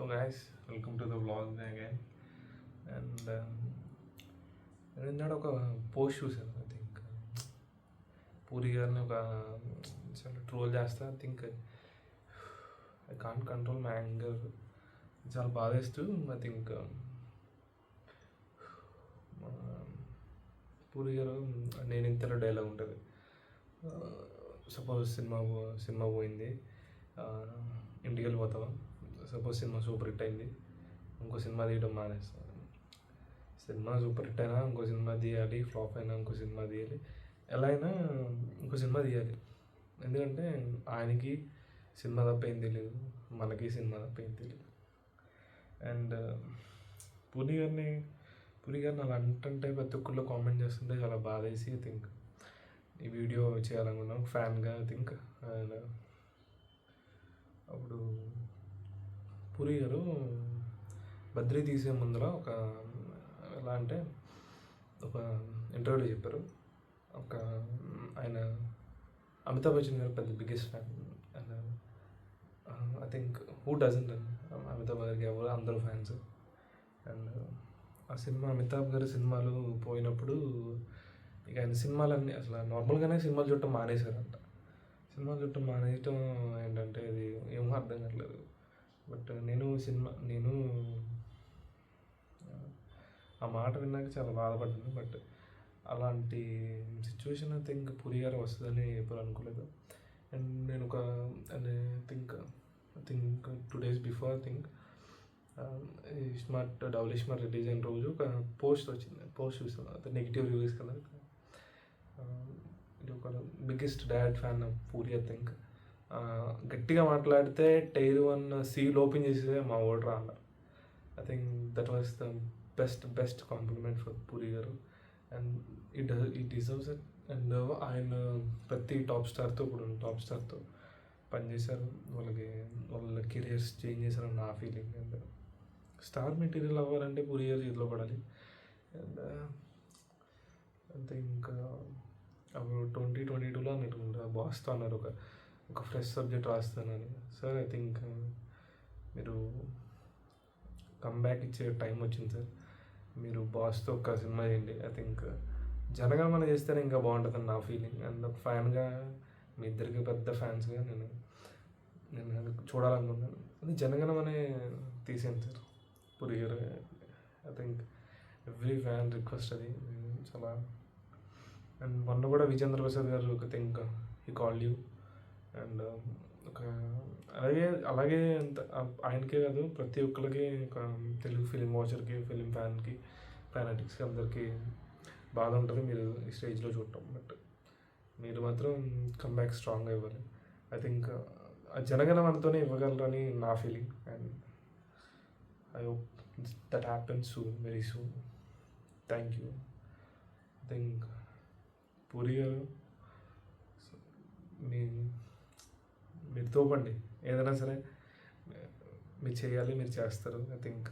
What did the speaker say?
So guys, welcome to the vlog again. And నిన్నడు ఒక post చూసాను. I think puri గారిని ఒక చాలా ట్రోల్ చేస్తా. I think I can't control my anger. చాలా బాధేస్తూ ఐ థింక్ పూరి గారు నేను ఇంతలో డైలాగ్ ఉంటుంది. సపోజ్ సినిమా పోయింది, ఇంటికి వెళ్ళిపోతాం. సపోజ్ సినిమా సూపర్ హిట్ అయింది, ఇంకో సినిమా తీయడం మానేస్తాను. సినిమా సూపర్ హిట్ అయినా ఇంకో సినిమా తీయాలి, ఫ్లాప్ అయినా ఇంకో సినిమా తీయాలి, ఎలా అయినా ఇంకో సినిమా తీయాలి. ఎందుకంటే ఆయనకి సినిమా తప్ప ఏం తెలియదు, మనకి సినిమా తప్ప ఏం తెలియదు. అండ్ పూరి గారిని అలా అంటుంటే ప్రతి ఒక్కళ్ళు కామెంట్ చేస్తుంటే చాలా బాధ వేసి ఐ థింక్ ఈ వీడియో చేయాలనుకున్నాను ఫ్యాన్గా. ఐ థింక్ అండ్ అప్పుడు పూరి గారు బద్రీ తీసే ముందర ఒక ఎలా అంటే ఒక ఇంటర్వ్యూలో చెప్పారు. ఒక ఆయన అమితాబ్ బచ్చన్ గారు పెద్ద biggest fan. And I think who doesn't Amitabh గారికి ఎవరు అందరూ ఫ్యాన్స్. అండ్ ఆ సినిమా అమితాబ్ గారి సినిమాలు పోయినప్పుడు ఇక ఆయన సినిమాలన్నీ అసలు నార్మల్గానే సినిమాలు చూడటం మానేశారంట. సినిమాలు చూడటం మానేయటం ఏంటంటే అది ఏమో అర్థం కావట్లేదు. బట్ నేను ఆ మాట విన్నాక చాలా బాధపడ్డాను. బట్ అలాంటి సిచ్యువేషన్ ఐ థింక్ పూరి గారు వస్తుందని ఎప్పుడు అనుకోలేదు. అండ్ నేను I think 2 days before I think double smart release అయిన రోజు ఒక పోస్ట్ వచ్చింది. పోస్ట్ చూసాను, అది నెగిటివ్ రివ్యూస్ కదా. ఇది ఒక biggest dad fan of puri. I think గట్టిగా మాట్లాడితే టైర్ 1 సీల్ ఓపెన్ చేసేదే మా ఓడరా అన్నారు. I think that was the best compliment for Puri garu. And it deserves it. And ఆయన ప్రతి టాప్ స్టార్తో పనిచేశారు. వాళ్ళ కెరియర్స్ చేంజ్ చేశారని నా ఫీలింగ్. అండ్ స్టార్ మెటీరియల్ అవ్వాలంటే పూరి గారు చేతిలో పడాలి. అండ్ ఐ థింక్ అప్పుడు 2022లో అనుకుంటా బాస్తో అన్నారు ఒక ఫ్రెష్ సబ్జెక్ట్ రాస్తానని. సార్ ఐ థింక్ మీరు కమ్బ్యాక్ ఇచ్చే టైం వచ్చింది సార్. మీరు బాస్తో ఒక సినిమా చేయండి. ఐ థింక్ జనగణమన చేస్తేనే ఇంకా బాగుంటుందని నా ఫీలింగ్. అండ్ ఒక ఫ్యాన్గా మీ ఇద్దరికి పెద్ద ఫ్యాన్స్గా నేను అది చూడాలనుకుంటున్నాను. అది జనగణమనే తీసాను సార్ పూరి గారు. I think every fan request అది చాలా. అండ్ మొన్న కూడా విజేంద్ర ప్రసాద్ గారు I think he called you. And అలాగే ఆయనకే కాదు ప్రతి ఒక్కరికి తెలుగు ఫిలిం వాచర్కి, ఫిలిం ఫ్యానటిక్స్కి అందరికీ బాధ ఉంటుంది మీరు ఈ స్టేజ్లో చూడటం. బట్ మీరు మాత్రం కమ్బ్యాక్ స్ట్రాంగ్గా ఇవ్వాలి. ఐ థింక్ జనగణమనతోనే ఇవ్వగలరని నా feeling. And I hope that happens soon, very soon. Thank you. I think puri గారు మీరు తోపండి, ఏదైనా సరే మీరు చేయాలి, మీరు చేస్తారు. I think